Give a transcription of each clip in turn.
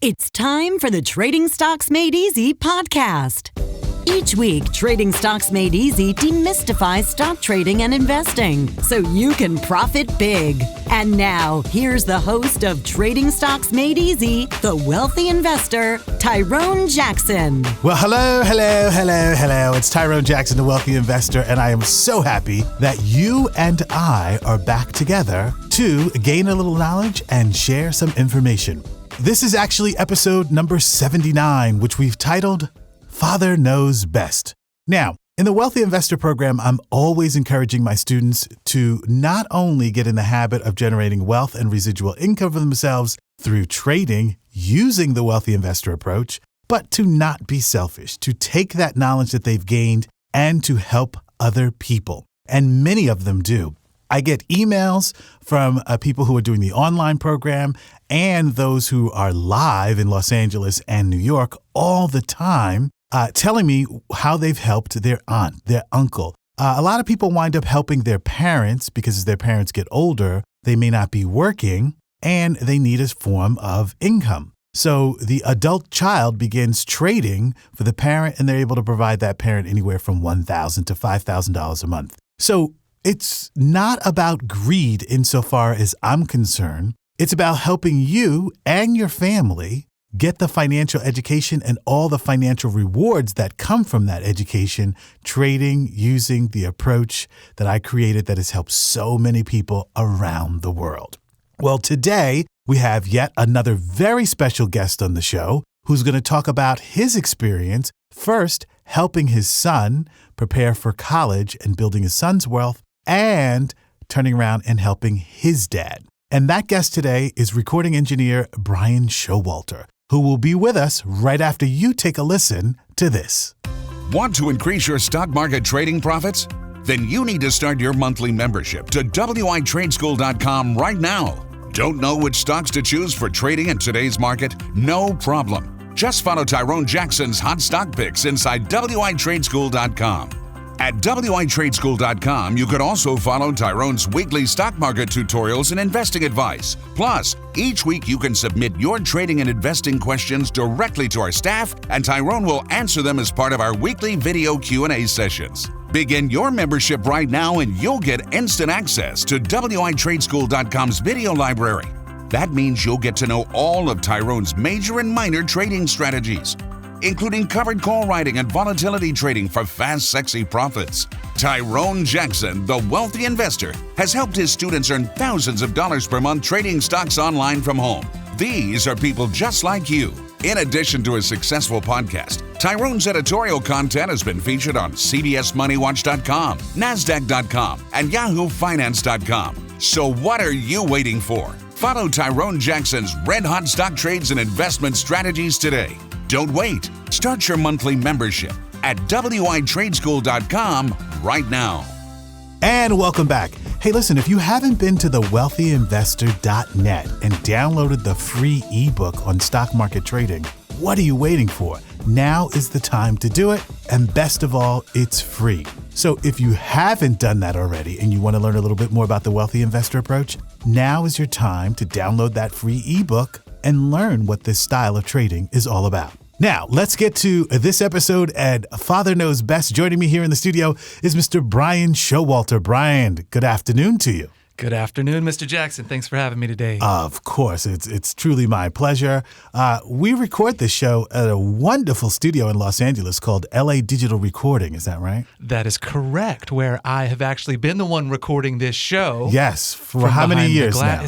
It's time for the Trading Stocks Made Easy podcast. Each week, Trading Stocks Made Easy demystifies stock trading and investing so you can profit big. And now, here's the host of Trading Stocks Made Easy, the wealthy investor, Tyrone Jackson. Well, hello. It's Tyrone Jackson, the wealthy investor, and I am so happy that you and I are back together to gain a little knowledge and share some information. This is actually episode number 79, which we've titled Father Knows Best. Now, in the Wealthy Investor Program, I'm always encouraging my students to not only get in the habit of generating wealth and residual income for themselves through trading using the Wealthy Investor approach, but to not be selfish, to take that knowledge that they've gained and to help other people. And many of them do. I get emails from people who are doing the online program and those who are live in Los Angeles and New York all the time, telling me how they've helped their aunt, their uncle. A lot of people wind up helping their parents because as their parents get older, they may not be working and they need a form of income. So the adult child begins trading for the parent and they're able to provide that parent anywhere from $1,000 to $5,000 a month. So it's not about greed insofar as I'm concerned. It's about helping you and your family get the financial education and all the financial rewards that come from that education, trading using the approach that I created that has helped so many people around the world. Well, today we have yet another very special guest on the show who's going to talk about his experience, first helping his son prepare for college and building his son's wealth, and turning around and helping his dad. And that guest today is recording engineer Bryan Showalter, who will be with us right after you take a listen to this. Want to increase your stock market trading profits? Then you need to start your monthly membership to WITradeschool.com right now. Don't know which stocks to choose for trading in today's market? No problem. Just follow Tyrone Jackson's hot stock picks inside WITradeschool.com. At WITradeschool.com, you could also follow Tyrone's weekly stock market tutorials and investing advice. Plus, each week you can submit your trading and investing questions directly to our staff, and Tyrone will answer them as part of our weekly video Q&A sessions. Begin your membership right now and you'll get instant access to WITradeschool.com's video library. That means you'll get to know all of Tyrone's major and minor trading strategies, including covered call writing and volatility trading for fast, sexy profits. Tyrone Jackson, the wealthy investor, has helped his students earn thousands of dollars per month trading stocks online from home. These are people just like you. In addition to his successful podcast, Tyrone's editorial content has been featured on CBSMoneyWatch.com, NASDAQ.com, and YahooFinance.com. So what are you waiting for? Follow Tyrone Jackson's red-hot stock trades and investment strategies today. Don't wait. Start your monthly membership at WITradeschool.com right now. And welcome back. Hey, listen, if you haven't been to thewealthyinvestor.net and downloaded the free ebook on stock market trading, what are you waiting for? Now is the time to do it. And best of all, it's free. So if you haven't done that already and you want to learn a little bit more about the Wealthy Investor approach, now is your time to download that free ebook and learn what this style of trading is all about. Now, let's get to this episode, and Father Knows Best. Joining me here in the studio is Mr. Bryan Showalter. Bryan, good afternoon to you. Good afternoon, Mr. Jackson. Thanks for having me today. Of course. It's truly my pleasure. We record this show at a wonderful studio in Los Angeles called LA Digital Recording. Is that right? That is correct, where I have actually been the one recording this show. Yes. For how many years now?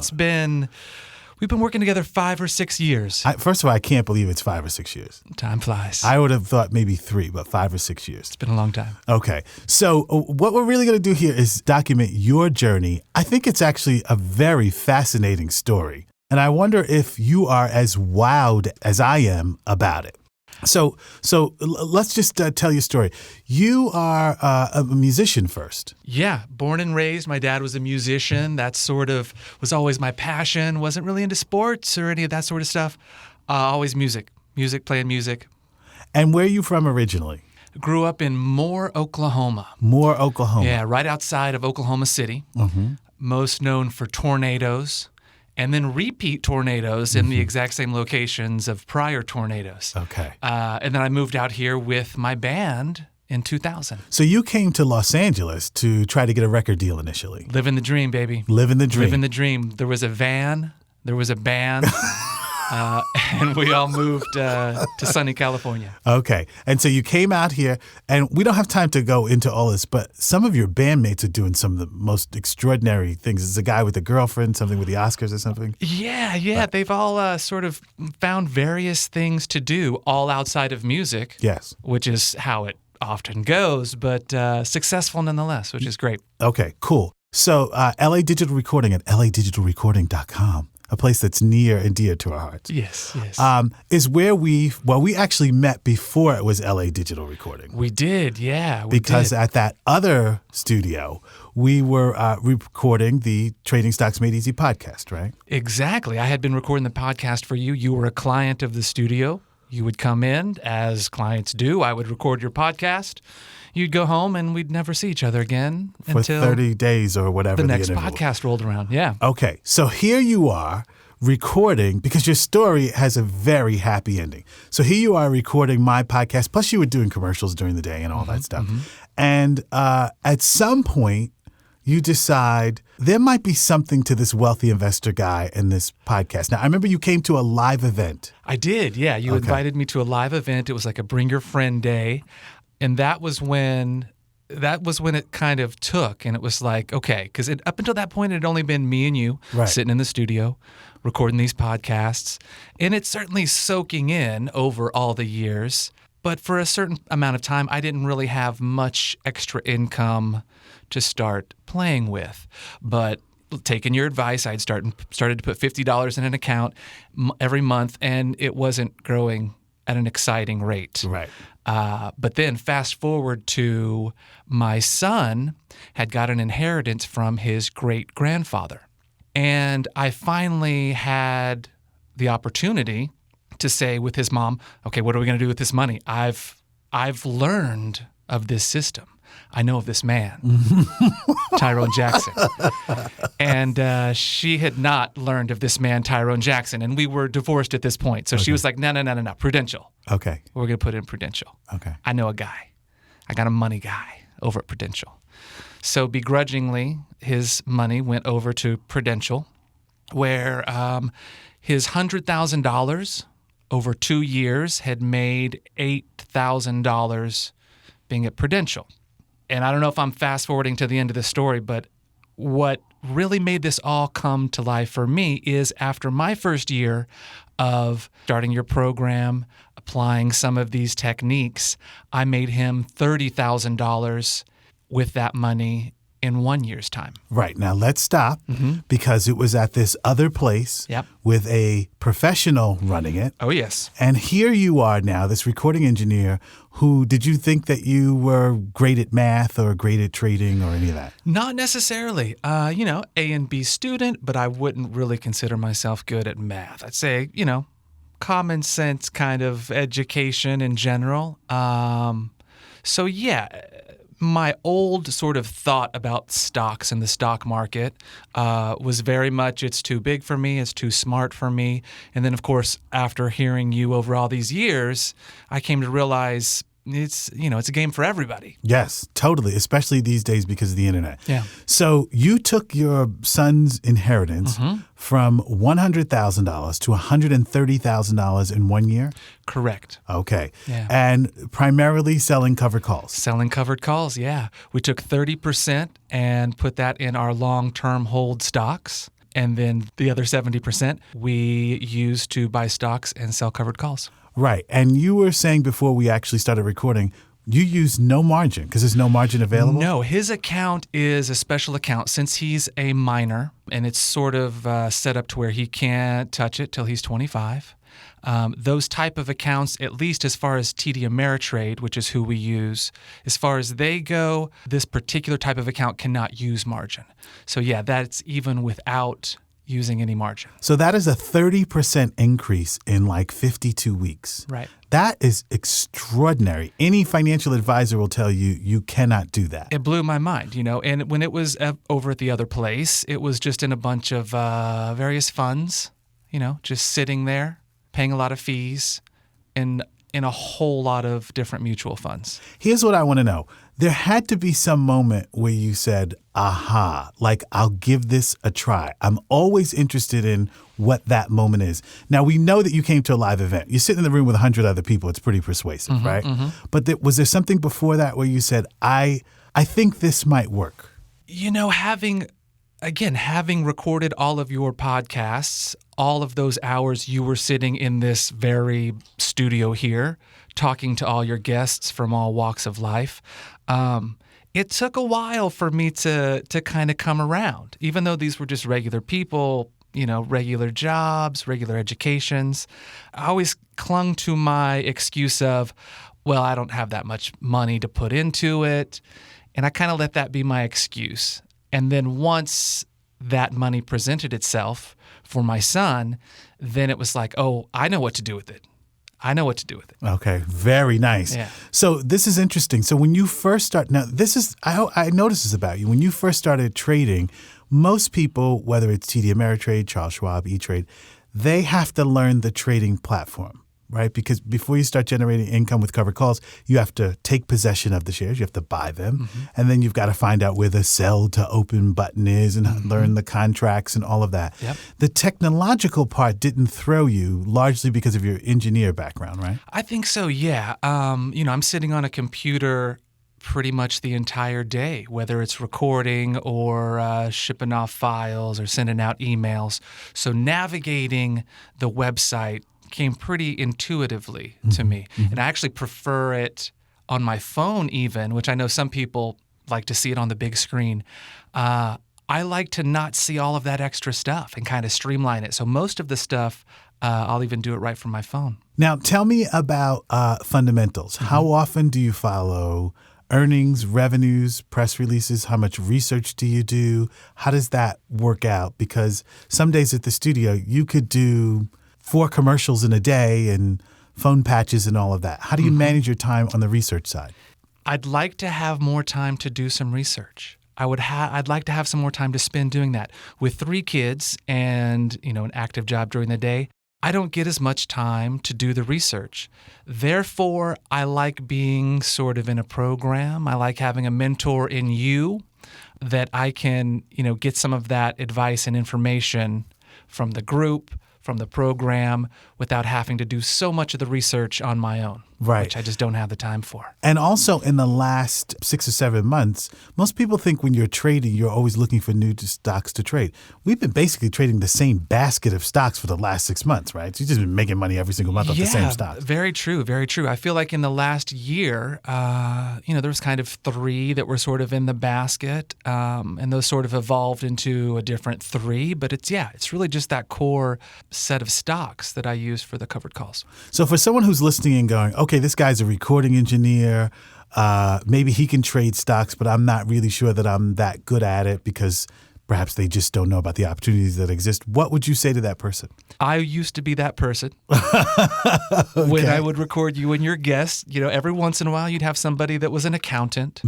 We've been working together 5 or 6 years. First of all, I can't believe it's 5 or 6 years. Time flies. I would have thought maybe 3, but 5 or 6 years. It's been a long time. Okay. So what we're really going to do here is document your journey. I think it's actually a very fascinating story. And I wonder if you are as wowed as I am about it. So let's just tell your story. You are a musician first. Yeah, born and raised. My dad was a musician. That sort of was always my passion. Wasn't really into sports or any of that sort of stuff. Always music, playing music. And where are you from originally? Grew up in Moore, Oklahoma. Moore, Oklahoma. Yeah, right outside of Oklahoma City. Mm-hmm. Most known for tornadoes and then repeat tornadoes in the exact same locations of prior tornadoes. Okay. And then I moved out here with my band in 2000. So you came to Los Angeles to try to get a record deal initially. Living the dream, baby. Living the dream. Living the dream. There was a van. There was a band. And we all moved to sunny California. Okay. And so you came out here, and we don't have time to go into all this, but some of your bandmates are doing some of the most extraordinary things. There's a guy with a girlfriend, something with the Oscars or something. Yeah. They've all sort of found various things to do, all outside of music. Yes. Which is how it often goes, but successful nonetheless, which is great. Okay, cool. So LA Digital Recording at ladigitalrecording.com. A place that's near and dear to our hearts. Yes. Is where we actually met before it was LA Digital Recording. We did, yeah. Because at that other studio, we were recording the Trading Stocks Made Easy podcast, right? Exactly. I had been recording the podcast for you. You were a client of the studio. You would come in, as clients do. I would record your podcast. You'd go home, and we'd never see each other again for until 30 days or whatever. The next podcast rolled around, yeah. Okay, so here you are recording, because your story has a very happy ending. So here you are recording my podcast, plus you were doing commercials during the day and all that stuff. And at some point, you decide there might be something to this wealthy investor guy in this podcast. Now, I remember you came to a live event. I did, yeah. You invited me to a live event. It was like a Bring Your Friend Day. And that was when it kind of took, and it was like, okay, because up until that point, it had only been me and you sitting in the studio recording these podcasts, and it's certainly soaking in over all the years. But for a certain amount of time, I didn't really have much extra income to start playing with. But taking your advice, I'd started to put $50 in an account every month, and it wasn't growing at an exciting rate. Right. But then fast forward to my son had got an inheritance from his great-grandfather. And I finally had the opportunity to say with his mom, okay, what are we going to do with this money? I've learned of this system. I know of this man, Tyrone Jackson. And she had not learned of this man, Tyrone Jackson. And we were divorced at this point. So she was like, no, Prudential. Okay. We're going to put it in Prudential. Okay. I know a guy. I got a money guy over at Prudential. So begrudgingly, his money went over to Prudential, where his $100,000 over 2 years had made $8,000 being at Prudential. And I don't know if I'm fast forwarding to the end of the story, but what really made this all come to life for me is after my first year of starting your program, applying some of these techniques, I made him $30,000 with that money in 1 year's time. Right. Now let's stop because it was at this other place with a professional running it. Oh, yes. And here you are now, this recording engineer who, did you think that you were great at math or great at trading or any of that? Not necessarily. A and B student, but I wouldn't really consider myself good at math. I'd say, common sense kind of education in general. So yeah, my old sort of thought about stocks and the stock market was very much it's too big for me, it's too smart for me. And then, of course, after hearing you over all these years, I came to realize it's a game for everybody. Yes, totally, especially these days because of the internet. Yeah. So you took your son's inheritance from $100,000 to $130,000 in 1 year? Correct. Okay. Yeah. And primarily selling covered calls. Selling covered calls, yeah. We took 30% and put that in our long-term hold stocks. And then the other 70% we used to buy stocks and sell covered calls. Right. And you were saying before we actually started recording, you use no margin because there's no margin available? No, his account is a special account since he's a minor, and it's sort of set up to where he can't touch it till he's 25. Those type of accounts, at least as far as TD Ameritrade, which is who we use, as far as they go, this particular type of account cannot use margin. So yeah, that's even without using any margin. So that is a 30% increase in like 52 weeks. Right. That is extraordinary. Any financial advisor will tell you you cannot do that. It blew my mind, and when it was over at the other place, it was just in a bunch of various funds, just sitting there, paying a lot of fees, and in a whole lot of different mutual funds. Here's what I want to know. There had to be some moment where you said, aha, like I'll give this a try. I'm always interested in what that moment is. Now, we know that you came to a live event. You sit in the room with 100 other people. It's pretty persuasive, right? Mm-hmm. But was there something before that where you said, I think this might work? Having recorded all of your podcasts, all of those hours you were sitting in this very studio here, talking to all your guests from all walks of life, it took a while for me to kind of come around. Even though these were just regular people, regular jobs, regular educations, I always clung to my excuse of, well, I don't have that much money to put into it. And I kind of let that be my excuse. And then once that money presented itself for my son, then it was like, oh, I know what to do with it. Okay, very nice. Yeah. So this is interesting. So when you first start, now this is, I noticed this about you. When you first started trading, most people, whether it's TD Ameritrade, Charles Schwab, E-Trade, they have to learn the trading platform, right? Because before you start generating income with covered calls, you have to take possession of the shares. You have to buy them. Mm-hmm. And then you've got to find out where the sell to open button is and learn the contracts and all of that. Yep. The technological part didn't throw you largely because of your engineer background, right? I think so, yeah. I'm sitting on a computer pretty much the entire day, whether it's recording or shipping off files or sending out emails. So navigating the website came pretty intuitively to me. Mm-hmm. And I actually prefer it on my phone even, which I know some people like to see it on the big screen. I like to not see all of that extra stuff and kind of streamline it. So most of the stuff, I'll even do it right from my phone. Now, tell me about fundamentals. Mm-hmm. How often do you follow earnings, revenues, press releases? How much research do you do? How does that work out? Because some days at the studio, you could do 4 commercials in a day and phone patches and all of that. How do you manage your time on the research side? I'd like to have more time to do some research. I'd like to have some more time to spend doing that. With 3 kids and, an active job during the day, I don't get as much time to do the research. Therefore, I like being sort of in a program. I like having a mentor in you that I can, get some of that advice and information from the group, from the program, without having to do so much of the research on my own, right, which I just don't have the time for. And also in the last 6 or 7 months, most people think when you're trading, you're always looking for new stocks to trade. We've been basically trading the same basket of stocks for the last 6 months, right? So you've just been making money every single month off the same stocks. Very true, very true. I feel like in the last year, there was kind of 3 that were sort of in the basket, and those sort of evolved into a different 3. But it's really just that core set of stocks that I use for the covered calls. So for someone who's listening and going, okay, this guy's a recording engineer, maybe he can trade stocks, but I'm not really sure that I'm that good at it because perhaps they just don't know about the opportunities that exist. What would you say to that person? I used to be that person. Okay. When I would record you and your guests, every once in a while you'd have somebody that was an accountant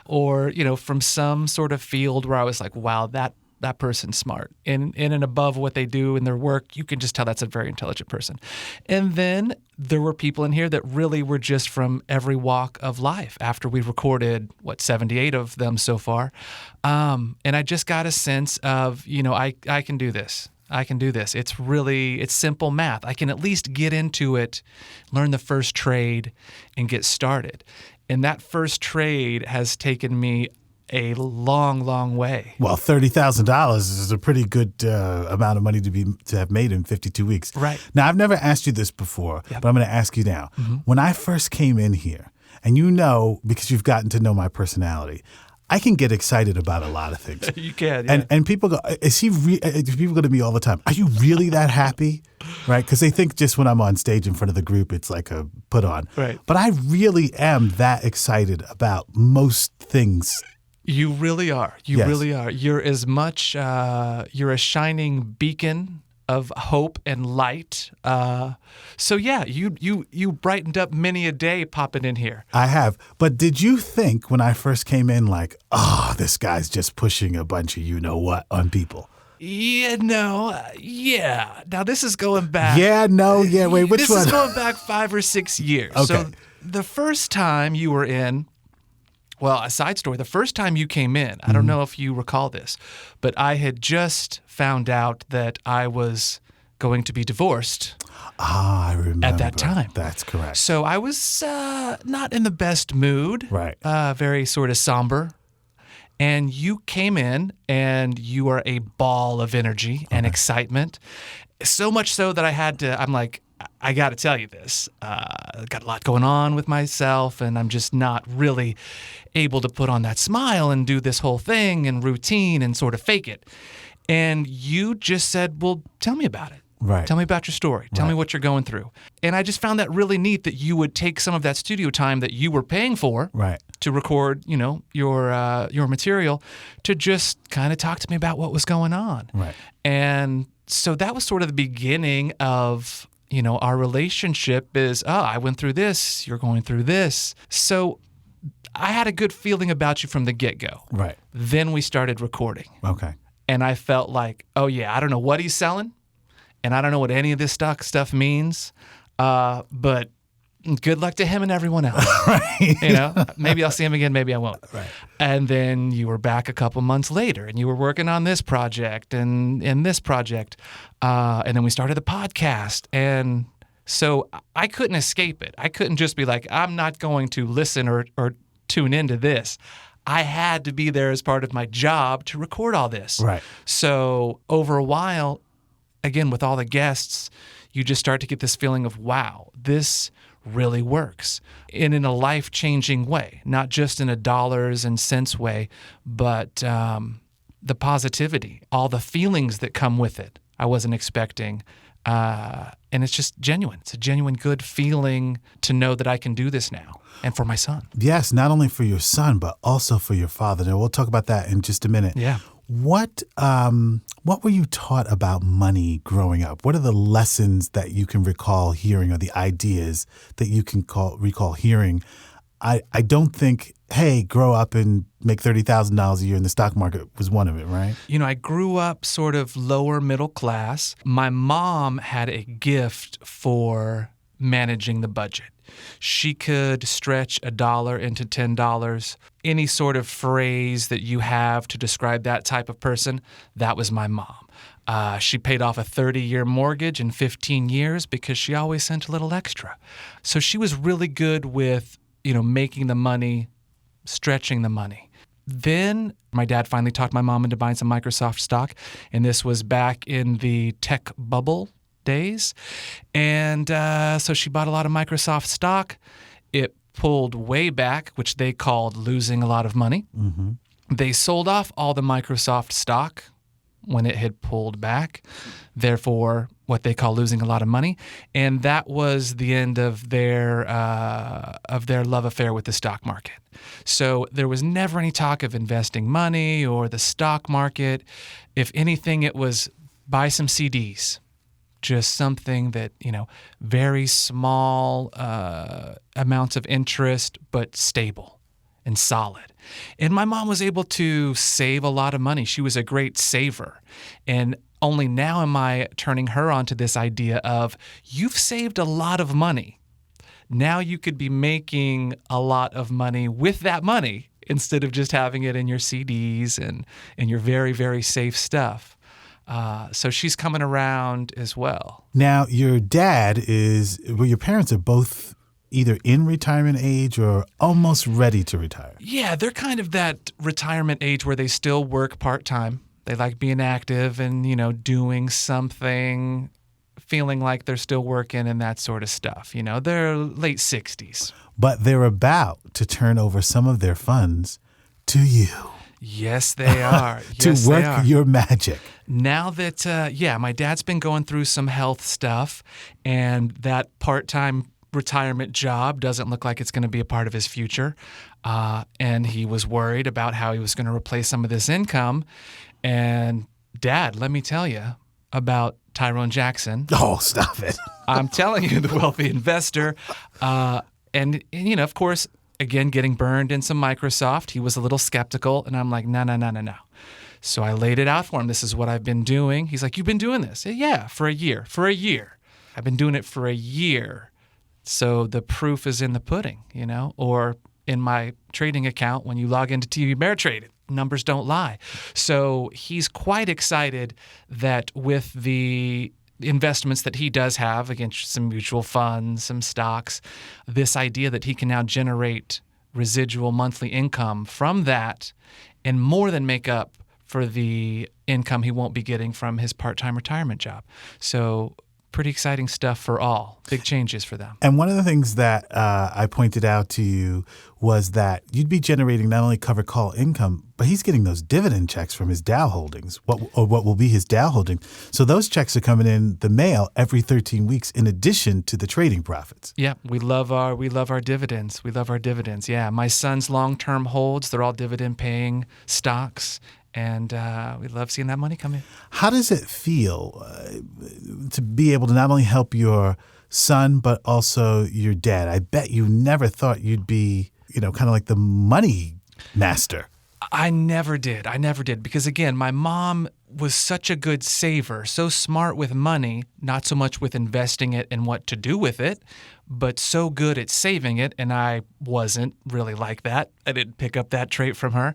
or, from some sort of field where I was like, wow, that person's smart. In and above what they do in their work, you can just tell that's a very intelligent person. And then there were people in here that really were just from every walk of life after we recorded, 78 of them so far. And I just got a sense of, I can do this. I can do this. It's simple math. I can at least get into it, learn the first trade, and get started. And that first trade has taken me a long, long way. Well, $30,000 is a pretty good amount of money to have made in 52 weeks. Right. Now, I've never asked you this before, but I'm going to ask you now. Mm-hmm. When I first came in here, and because you've gotten to know my personality, I can get excited about a lot of things. You can, yeah. And people go, people go to me all the time, are you really that happy? Right? Because they think just when I'm on stage in front of the group, it's like a put on. Right. But I really am that excited about most things You really are. You Yes. really are. You're as much, you're a shining beacon of hope and light. So yeah, you brightened up many a day popping in here. I have. But did you think when I first came in, like, oh, this guy's just pushing a bunch of you-know-what on people? Yeah, no, yeah. Now this is going back. Yeah, no, yeah, wait, which this one? This is going back 5 or 6 years. Okay. So the first time you were in, well, a side story, the first time you came in, I don't know if you recall this, but I had just found out that I was going to be divorced. Ah, I remember. At that time. That's correct. So I was not in the best mood. Right. Very sort of somber. And you came in and you are a ball of energy and excitement. So much so that I'm like, I got to tell you this. Got a lot going on with myself, and I'm just not really able to put on that smile and do this whole thing and routine and sort of fake it. And you just said, well, tell me about it. Right. Tell me about your story. Tell me what you're going through. And I just found that really neat that you would take some of that studio time that you were paying for Right. to record, your material, to just kind of talk to me about what was going on. Right. And so that was sort of the beginning of, our relationship is, I went through this, you're going through this. So I had a good feeling about you from the get-go. Right. Then we started recording. Okay. And I felt like, oh yeah, I don't know what he's selling, and I don't know what any of this stuff means, but good luck to him and everyone else. Right. Maybe I'll see him again, maybe I won't. Right. And then you were back a couple months later, and you were working on this project and this project, and then we started the podcast. And so I couldn't escape it. I couldn't just be like, I'm not going to listen or tune into this. I had to be there as part of my job to record all this. Right. So over a while, again, with all the guests, you just start to get this feeling of, wow, this really works. And in a life-changing way, not just in a dollars and cents way, but the positivity, all the feelings that come with it, I wasn't expecting. And it's just genuine. It's a genuine good feeling to know that I can do this now, and for my son. Yes, not only for your son, but also for your father. Now, we'll talk about that in just a minute. Yeah. What were you taught about money growing up? What are the lessons that you can recall hearing, or the ideas that you can recall hearing? I don't think, hey, grow up and make $30,000 a year in the stock market was one of it, right? I grew up sort of lower middle class. My mom had a gift for managing the budget. She could stretch $1 into $10. Any sort of phrase that you have to describe that type of person, that was my mom. She paid off a 30-year mortgage in 15 years because she always sent a little extra. So she was really good with, making the money, stretching the money. Then my dad finally talked my mom into buying some Microsoft stock, and this was back in the tech bubble days. And so she bought a lot of Microsoft stock. It pulled way back, which they called losing a lot of money. Mm-hmm. They sold off all the Microsoft stock when it had pulled back, therefore what they call losing a lot of money. And that was the end of their love affair with the stock market. So there was never any talk of investing money or the stock market. If anything, it was buy some CDs. Just something that, very small amounts of interest, but stable and solid. And my mom was able to save a lot of money. She was a great saver. And only now am I turning her onto this idea of, you've saved a lot of money. Now you could be making a lot of money with that money instead of just having it in your CDs and your very, very safe stuff. So she's coming around as well. Now, your your parents are both either in retirement age or almost ready to retire. Yeah, they're kind of that retirement age where they still work part-time. They like being active and, doing something, feeling like they're still working and that sort of stuff. They're late 60s. But they're about to turn over some of their funds to you. Yes, they are. To work your magic. Now that, my dad's been going through some health stuff, and that part-time retirement job doesn't look like it's going to be a part of his future. And he was worried about how he was going to replace some of this income. And Dad, let me tell you about Tyrone Jackson. Oh, stop it. I'm telling you, the wealthy investor. And, of course, again, getting burned in some Microsoft, he was a little skeptical. And I'm like, no. So I laid it out for him. This is what I've been doing. He's like, you've been doing this? Yeah, for a year. I've been doing it for a year. So the proof is in the pudding, or in my trading account, when you log into TV Ameritrade, numbers don't lie. So he's quite excited that with the investments that he does have, against some mutual funds, some stocks, this idea that he can now generate residual monthly income from that and more than make up for the income he won't be getting from his part-time retirement job. So pretty exciting stuff for all. Big changes for them. And one of the things that I pointed out to you was that you'd be generating not only covered call income, but he's getting those dividend checks from his Dow holdings, what will be his Dow holdings. So those checks are coming in the mail every 13 weeks in addition to the trading profits. Yeah, we love our dividends. We love our dividends. Yeah, my son's long-term holds, they're all dividend-paying stocks. And we love seeing that money come in. How does it feel to be able to not only help your son, but also your dad? I bet you never thought you'd be, kind of like the money master. I never did. Because, again, my mom was such a good saver, so smart with money, not so much with investing it and what to do with it, but so good at saving it. And I wasn't really like that. I didn't pick up that trait from her.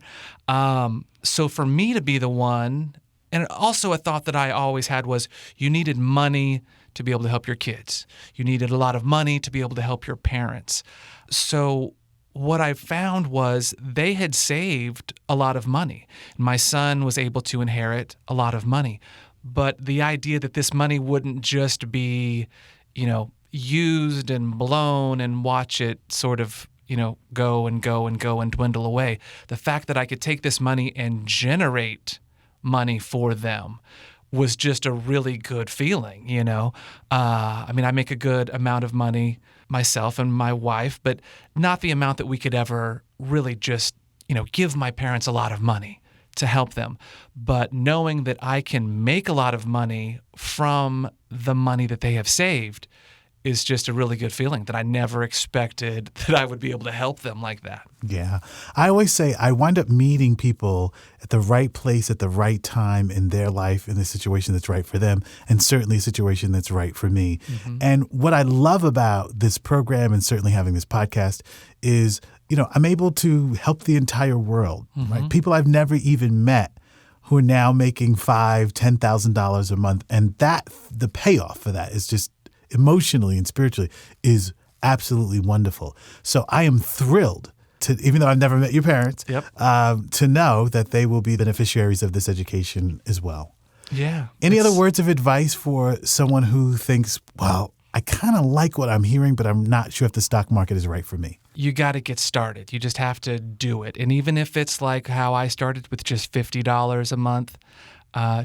So for me to be the one, and also a thought that I always had was you needed money to be able to help your kids. You needed a lot of money to be able to help your parents. So what I found was they had saved a lot of money. My son was able to inherit a lot of money. But the idea that this money wouldn't just be, used and blown and watch it sort of go and dwindle away. The fact that I could take this money and generate money for them was just a really good feeling, I make a good amount of money myself and my wife, but not the amount that we could ever really just, give my parents a lot of money to help them. But knowing that I can make a lot of money from the money that they have saved is just a really good feeling that I never expected that I would be able to help them like that. Yeah. I always say I wind up meeting people at the right place at the right time in their life, in the situation that's right for them, and certainly a situation that's right for me. Mm-hmm. And what I love about this program and certainly having this podcast is, I'm able to help the entire world, mm-hmm. right? People I've never even met who are now making $5,000, $10,000 a month. And the payoff for that is just emotionally and spiritually is absolutely wonderful. So I am thrilled to, even though I've never met your parents, yep. To know that they will be beneficiaries of this education as well. Yeah. Any other words of advice for someone who thinks, well, I kind of like what I'm hearing, but I'm not sure if the stock market is right for me? You got to get started. You just have to do it. And even if it's like how I started with just $50 a month,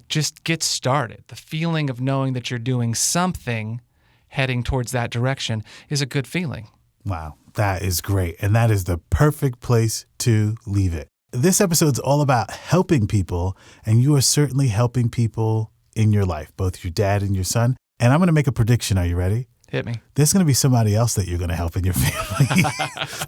just get started. The feeling of knowing that you're doing something heading towards that direction is a good feeling. Wow, that is great. And that is the perfect place to leave it. This episode's all about helping people, and you are certainly helping people in your life, both your dad and your son. And I'm going to make a prediction. Are you ready? Hit me. There's going to be somebody else that you're going to help in your family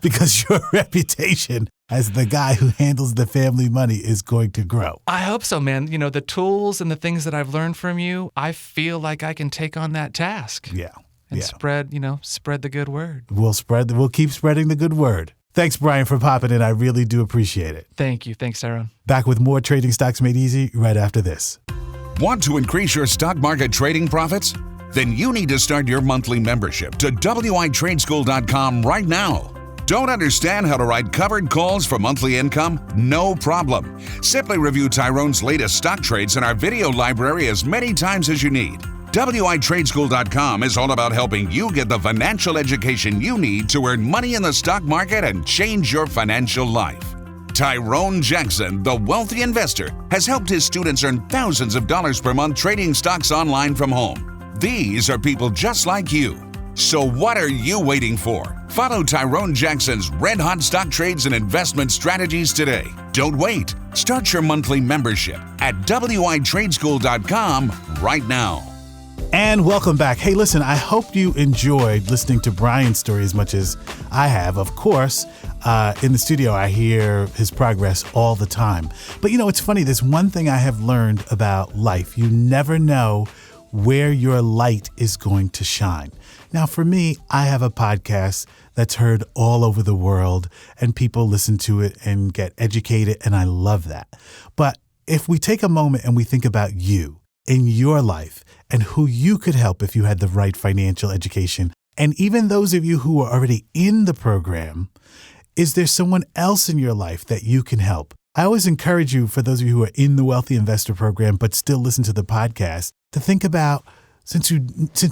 because your reputation as the guy who handles the family money is going to grow. I hope so, man. The tools and the things that I've learned from you, I feel like I can take on that task. Yeah. And spread the good word. We'll keep spreading the good word. Thanks, Bryan, for popping in. I really do appreciate it. Thank you. Thanks, Tyrone. Back with more Trading Stocks Made Easy right after this. Want to increase your stock market trading profits? Then you need to start your monthly membership to WITradeschool.com right now. Don't understand how to write covered calls for monthly income? No problem. Simply review Tyrone's latest stock trades in our video library as many times as you need. WITradeschool.com is all about helping you get the financial education you need to earn money in the stock market and change your financial life. Tyrone Jackson, the wealthy investor, has helped his students earn thousands of dollars per month trading stocks online from home. These are people just like you. So what are you waiting for? Follow Tyrone Jackson's Red Hot Stock Trades and Investment Strategies today. Don't wait. Start your monthly membership at WITradeschool.com right now. And welcome back. Hey, listen, I hope you enjoyed listening to Bryan's story as much as I have. Of course, in the studio, I hear his progress all the time. But you know, it's funny. There's one thing I have learned about life. You never know where your light is going to shine. Now, for me, I have a podcast that's heard all over the world and people listen to it and get educated, and I love that. But if we take a moment and we think about you in your life and who you could help if you had the right financial education, and even those of you who are already in the program, is there someone else in your life that you can help? I always encourage you, for those of you who are in the Wealthy Investor Program but still listen to the podcast, to think about, since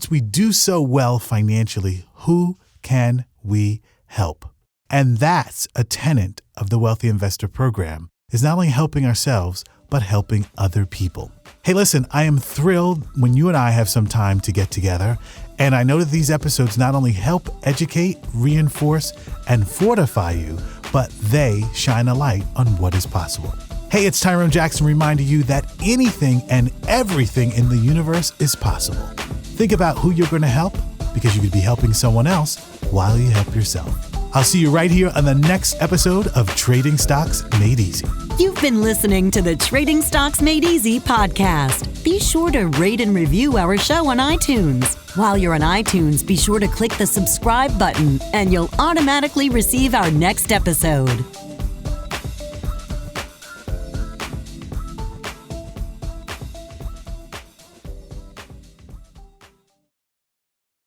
we do so well financially, who can we help? And that's a tenet of the Wealthy Investor Program, is not only helping ourselves, but helping other people. Hey, listen, I am thrilled when you and I have some time to get together. And I know that these episodes not only help educate, reinforce, and fortify you, but they shine a light on what is possible. Hey, it's Tyrone Jackson reminding you that anything and everything in the universe is possible. Think about who you're going to help, because you could be helping someone else while you help yourself. I'll see you right here on the next episode of Trading Stocks Made Easy. You've been listening to the Trading Stocks Made Easy podcast. Be sure to rate and review our show on iTunes. While you're on iTunes, be sure to click the subscribe button and you'll automatically receive our next episode.